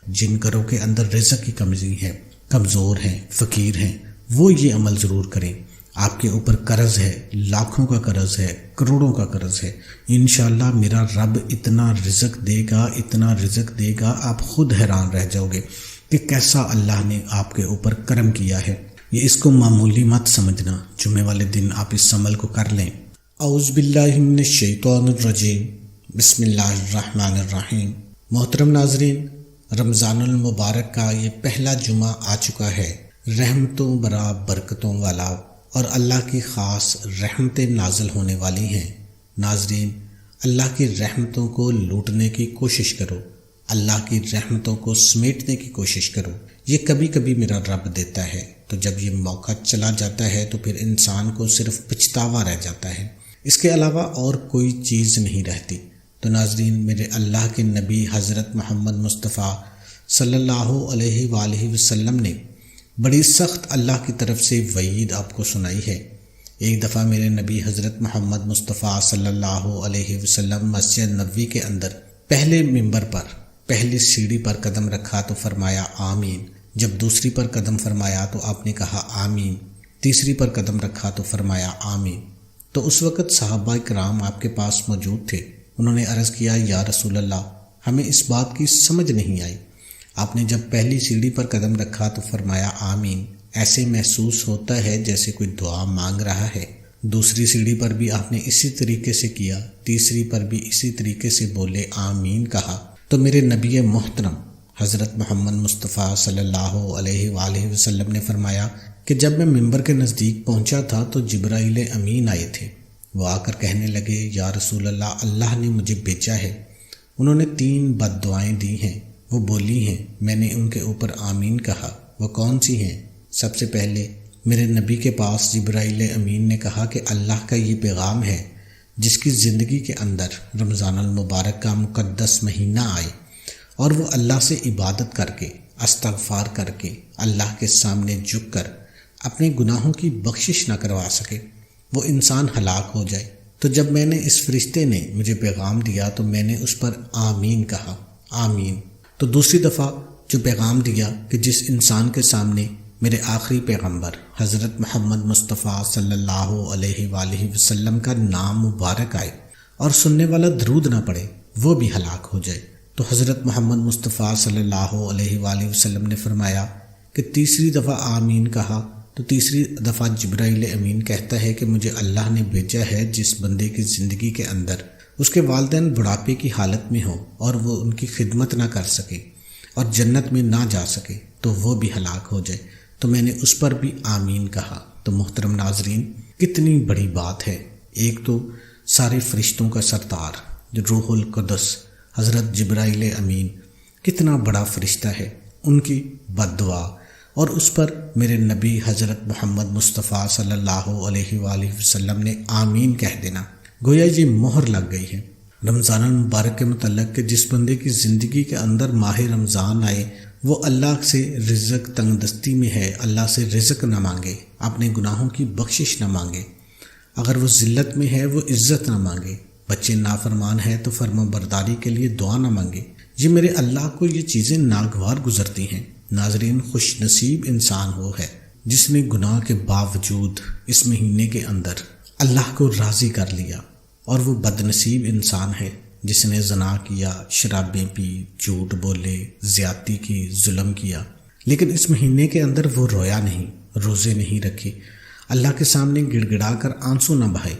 جن گھروں کے اندر رزق کی کمی ہے، کمزور ہیں، فقیر ہیں، وہ یہ عمل ضرور کریں۔ آپ کے اوپر قرض ہے، لاکھوں کا قرض ہے، کروڑوں کا قرض ہے، انشاءاللہ میرا رب اتنا رزق دے گا، اتنا رزق دے گا، آپ خود حیران رہ جاؤ گے کہ کیسا اللہ نے آپ کے اوپر کرم کیا ہے۔ یہ اس کو معمولی مت سمجھنا، جمعے والے دن آپ اس عمل کو کر لیں۔ اعوذ باللہ من الشیطان الرجیم، بسم اللہ الرحمن الرحیم۔ محترم ناظرین، رمضان المبارک کا یہ پہلا جمعہ آ چکا ہے، رحمتوں برا برکتوں والا، اور اللہ کی خاص رحمتیں نازل ہونے والی ہیں۔ ناظرین، اللہ کی رحمتوں کو لوٹنے کی کوشش کرو، اللہ کی رحمتوں کو سمیٹنے کی کوشش کرو۔ یہ کبھی کبھی میرا رب دیتا ہے، تو جب یہ موقع چلا جاتا ہے تو پھر انسان کو صرف پچھتاوا رہ جاتا ہے، اس کے علاوہ اور کوئی چیز نہیں رہتی۔ تو ناظرین، میرے اللہ کے نبی حضرت محمد مصطفیٰ صلی اللہ علیہ وآلہ وسلم نے بڑی سخت اللہ کی طرف سے وعید آپ کو سنائی ہے۔ ایک دفعہ میرے نبی حضرت محمد مصطفیٰ صلی اللہ علیہ وسلم مسجد نبوی کے اندر پہلے ممبر پر پہلی سیڑھی پر قدم رکھا تو فرمایا آمین، جب دوسری پر قدم فرمایا تو آپ نے کہا آمین، تیسری پر قدم رکھا تو فرمایا آمین۔ تو اس وقت صحابہ کرام آپ کے پاس موجود تھے، انہوں نے عرض کیا یا رسول اللہ، ہمیں اس بات کی سمجھ نہیں آئی، آپ نے جب پہلی سیڑھی پر قدم رکھا تو فرمایا آمین، ایسے محسوس ہوتا ہے جیسے کوئی دعا مانگ رہا ہے، دوسری سیڑھی پر بھی آپ نے اسی طریقے سے کیا، تیسری پر بھی اسی طریقے سے بولے آمین کہا۔ تو میرے نبی محترم حضرت محمد مصطفیٰ صلی اللہ علیہ وآلہ وسلم نے فرمایا کہ جب میں ممبر کے نزدیک پہنچا تھا تو جبرائیل امین آئے تھے، وہ آ کر کہنے لگے یا رسول اللہ، اللہ نے مجھے بھیجا ہے، انہوں نے 3 بد دعائیں دی ہیں، وہ بولی ہیں، میں نے ان کے اوپر آمین کہا۔ وہ کون سی ہیں؟ سب سے پہلے میرے نبی کے پاس جبرائیل امین نے کہا کہ اللہ کا یہ پیغام ہے جس کی زندگی کے اندر رمضان المبارک کا مقدس مہینہ آئے اور وہ اللہ سے عبادت کر کے، استغفار کر کے، اللہ کے سامنے جھک کر اپنے گناہوں کی بخشش نہ کروا سکے، وہ انسان ہلاک ہو جائے۔ تو جب میں نے اس فرشتے نے مجھے پیغام دیا تو میں نے اس پر آمین کہا، آمین۔ تو دوسری دفعہ جو پیغام دیا کہ جس انسان کے سامنے میرے آخری پیغمبر حضرت محمد مصطفیٰ صلی اللہ علیہ وآلہ وسلم کا نام مبارک آئے اور سننے والا درود نہ پڑے، وہ بھی ہلاک ہو جائے۔ تو حضرت محمد مصطفیٰ صلی اللہ علیہ وآلہ وسلم نے فرمایا کہ تیسری دفعہ آمین کہا تو تیسری دفعہ جبرائیل امین کہتا ہے کہ مجھے اللہ نے بھیجا ہے جس بندے کی زندگی کے اندر اس کے والدین بڑھاپے کی حالت میں ہوں اور وہ ان کی خدمت نہ کر سکے اور جنت میں نہ جا سکے تو وہ بھی ہلاک ہو جائے۔ تو میں نے اس پر بھی آمین کہا۔ تو محترم ناظرین، کتنی بڑی بات ہے۔ ایک تو سارے فرشتوں کا سردار جو روح القدس حضرت جبرائیل امین، کتنا بڑا فرشتہ ہے، ان کی بد دعا اور اس پر میرے نبی حضرت محمد مصطفیٰ صلی اللہ علیہ وآلہ وسلم نے آمین کہہ دینا، گویا یہ مہر لگ گئی ہے رمضان المبارک کے متعلق کہ جس بندے کی زندگی کے اندر ماہ رمضان آئے وہ اللہ سے رزق تنگ دستی میں ہے، اللہ سے رزق نہ مانگے، اپنے گناہوں کی بخشش نہ مانگے، اگر وہ ذلت میں ہے وہ عزت نہ مانگے، بچے نافرمان ہے تو فرما برداری کے لیے دعا نہ مانگے۔ یہ میرے اللہ کو یہ چیزیں ناگوار گزرتی ہیں۔ ناظرین، خوش نصیب انسان وہ ہے جس نے گناہ کے باوجود اس مہینے کے اندر اللہ کو راضی کر لیا، اور وہ بد نصیب انسان ہے جس نے زنا کیا، شرابیں پی، جھوٹ بولے، زیادتی کی، ظلم کیا، لیکن اس مہینے کے اندر وہ رویا نہیں، روزے نہیں رکھے، اللہ کے سامنے گڑ گڑا کر آنسو نہ بہائے،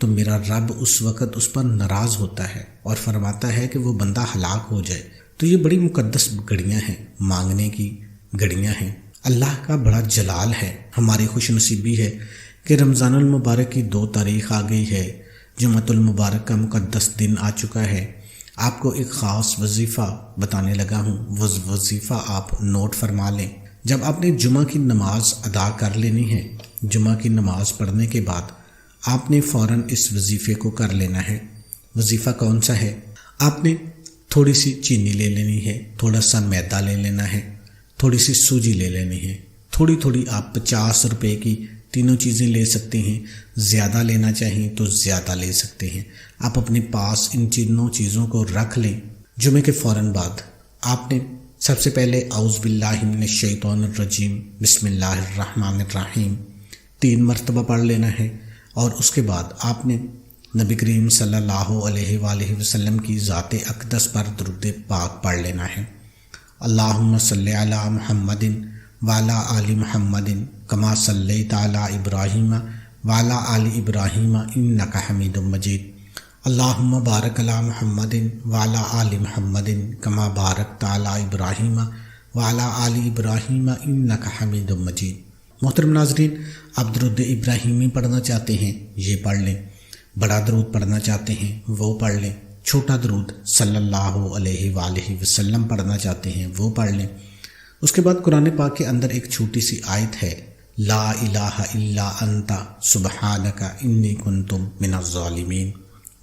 تو میرا رب اس وقت اس پر ناراض ہوتا ہے اور فرماتا ہے کہ وہ بندہ ہلاک ہو جائے۔ تو یہ بڑی مقدس گھڑیاں ہیں، مانگنے کی گھڑیاں ہیں، اللہ کا بڑا جلال ہے۔ ہماری خوش نصیبی ہے کہ رمضان المبارک کی 2 تاریخ آ گئی ہے، جمعۃ المبارک کا مقدس دن آ چکا ہے۔ آپ کو ایک خاص وظیفہ بتانے لگا ہوں، وہ وظیفہ آپ نوٹ فرما لیں۔ جب آپ نے جمعہ کی نماز ادا کر لینی ہے، جمعہ کی نماز پڑھنے کے بعد آپ نے فوراً اس وظیفے کو کر لینا ہے۔ وظیفہ کون سا ہے؟ آپ نے تھوڑی سی چینی لے لینی ہے، تھوڑا سا میدا لے لینا ہے، تھوڑی سی سوجی لے لینی ہے، تھوڑی تھوڑی آپ 50 روپے کی تینوں چیزیں لے سکتے ہیں، زیادہ لینا چاہیں تو زیادہ لے سکتے ہیں۔ آپ اپنے پاس ان تینوں چیزوں کو رکھ لیں۔ جمعے کے فوراً بعد آپ نے سب سے پہلے اعوذ باللہ من الشیطان الرجیم بسم اللہ الرحمن الرحیم 3 مرتبہ پڑھ لینا ہے، اور اس کے بعد آپ نے نبی کریم صلی اللہ علیہ وآلہ وسلم کی ذات اقدس پر درود پاک پڑھ لینا ہے۔ اللہم صلی علی محمد وعلی آل محمد کما صلیت علی ابراہیم وعلی آل ابراہیم انک حمید مجید۔ اللہم بارک علی محمد وعلی آل محمد کما بارکت علی ابراہیم وعلی آل ابراہیم انک حمید مجید۔ محترم ناظرین، آپ درود ابراہیمی پڑھنا چاہتے ہیں یہ پڑھ لیں، بڑا درود پڑھنا چاہتے ہیں وہ پڑھ لیں، چھوٹا درود صلی اللہ علیہ وآلہ وسلم پڑھنا چاہتے ہیں وہ پڑھ لیں۔ اس کے بعد قرآن پاک کے اندر ایک چھوٹی سی آیت ہے، لا الہ الا انت سبحانک انی کنت من الظالمین،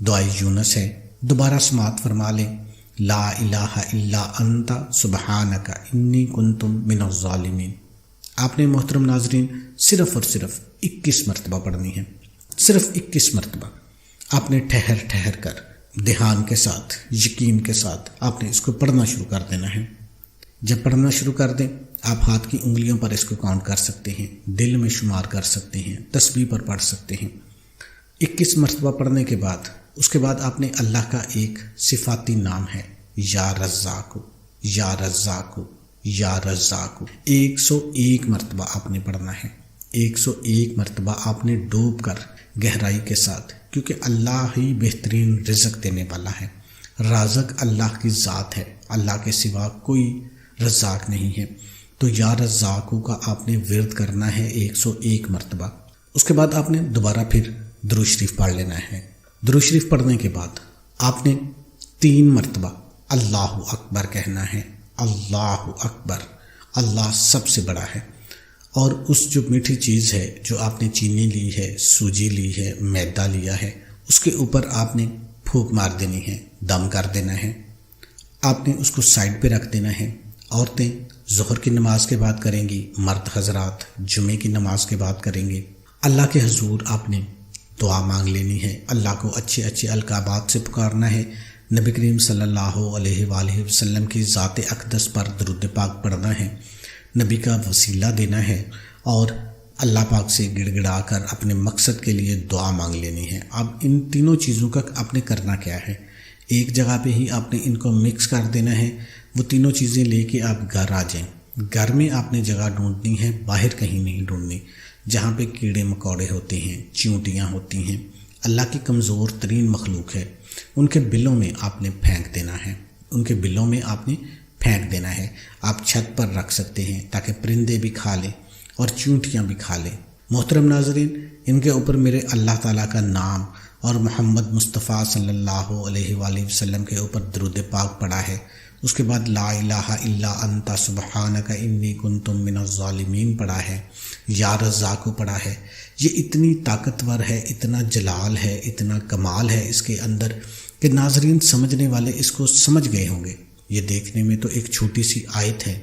دعائے یونس ہے، دوبارہ سماعت فرما لیں، لا الہ الا انت سبحانک انی کنت من الظالمین۔ آپ نے محترم ناظرین صرف اور صرف 21 مرتبہ پڑھنی ہے، صرف 21 مرتبہ۔ آپ نے ٹھہر ٹھہر کر دھیان کے ساتھ، یقین کے ساتھ آپ نے اس کو پڑھنا شروع کر دینا ہے۔ جب پڑھنا شروع کر دیں آپ ہاتھ کی انگلیوں پر اس کو کاؤنٹ کر سکتے ہیں، دل میں شمار کر سکتے ہیں، تسبیح پر پڑھ سکتے ہیں۔ 21 مرتبہ پڑھنے کے بعد اس کے بعد آپ نے اللہ کا ایک صفاتی نام ہے، یا رزاق، یا رزاق، یا رزاق، 101 مرتبہ آپ نے پڑھنا ہے۔ 101 مرتبہ آپ نے ڈوب کر گہرائی کے ساتھ، کیونکہ اللہ ہی بہترین رزق دینے والا ہے، رازق اللہ کی ذات ہے، اللہ کے سوا کوئی رزاق نہیں ہے، تو یا رزاقو کا آپ نے ورد کرنا ہے 101 مرتبہ۔ اس کے بعد آپ نے دوبارہ پھر درود شریف پڑھ لینا ہے۔ درود شریف پڑھنے کے بعد آپ نے 3 مرتبہ اللہ اکبر کہنا ہے، اللہ اکبر، اللہ سب سے بڑا ہے۔ اور اس جو میٹھی چیز ہے جو آپ نے چینی لی ہے، سوجی لی ہے، میدا لیا ہے، اس کے اوپر آپ نے پھونک مار دینی ہے، دم کر دینا ہے۔ آپ نے اس کو سائڈ پہ رکھ دینا ہے۔ عورتیں ظہر کی نماز کے بعد کریں گی، مرد حضرات جمعے کی نماز کے بعد کریں گے۔ اللہ کے حضور آپ نے دعا مانگ لینی ہے، اللہ کو اچھے اچھے القابات سے پکارنا ہے، نبی کریم صلی اللہ علیہ وآلہ وسلم کی ذات اقدس پر درود پاک پڑھنا ہے، نبی کا وسیلہ دینا ہے، اور اللہ پاک سے گڑ گڑا کر اپنے مقصد کے لیے دعا مانگ لینی ہے۔ اب ان تینوں چیزوں کا آپ نے کرنا کیا ہے، ایک جگہ پہ ہی آپ نے ان کو مکس کر دینا ہے۔ وہ تینوں چیزیں لے کے آپ گھر آ جائیں، گھر میں آپ نے جگہ ڈھونڈنی ہے، باہر کہیں نہیں ڈھونڈنی جہاں پہ کیڑے مکوڑے ہوتے ہیں، چیونٹیاں ہوتی ہیں، اللہ کی کمزور ترین مخلوق ہے، ان کے بلوں میں آپ نے پھینک دینا ہے، ان کے بلوں میں آپ نے پھینک دینا ہے۔ آپ چھت پر رکھ سکتے ہیں تاکہ پرندے بھی کھا لیں اور چیونٹیاں بھی کھا لیں۔ محترم ناظرین، ان کے اوپر میرے اللہ تعالیٰ کا نام اور محمد مصطفیٰ صلی اللہ علیہ وآلہ وسلم کے اوپر درود پاک پڑھا ہے، اس کے بعد لا الہ الا انت سبحانک انی کنت من الظالمین پڑھا ہے، یا رزاق پڑھا ہے۔ یہ اتنی طاقتور ہے، اتنا جلال ہے، اتنا کمال ہے اس کے اندر کہ ناظرین سمجھنے والے اس کو سمجھ گئے ہوں گے۔ یہ دیکھنے میں تو ایک چھوٹی سی آیت ہے،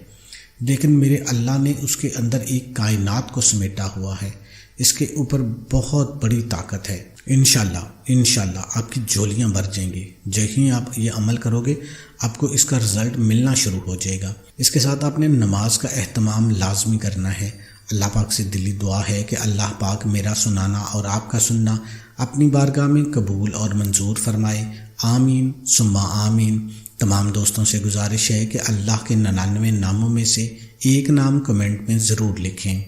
لیکن میرے اللہ نے اس کے اندر ایک کائنات کو سمیٹا ہوا ہے، اس کے اوپر بہت بڑی طاقت ہے۔ انشاءاللہ آپ کی جھولیاں بھر جائیں گی، جب ہی آپ یہ عمل کرو گے آپ کو اس کا رزلٹ ملنا شروع ہو جائے گا۔ اس کے ساتھ آپ نے نماز کا اہتمام لازمی کرنا ہے۔ اللہ پاک سے دلی دعا ہے کہ اللہ پاک میرا سنانا اور آپ کا سننا اپنی بارگاہ میں قبول اور منظور فرمائے، آمین ثم آمین۔ تمام دوستوں سے گزارش ہے کہ اللہ کے 99 ناموں میں سے ایک نام کمنٹ میں ضرور لکھیں۔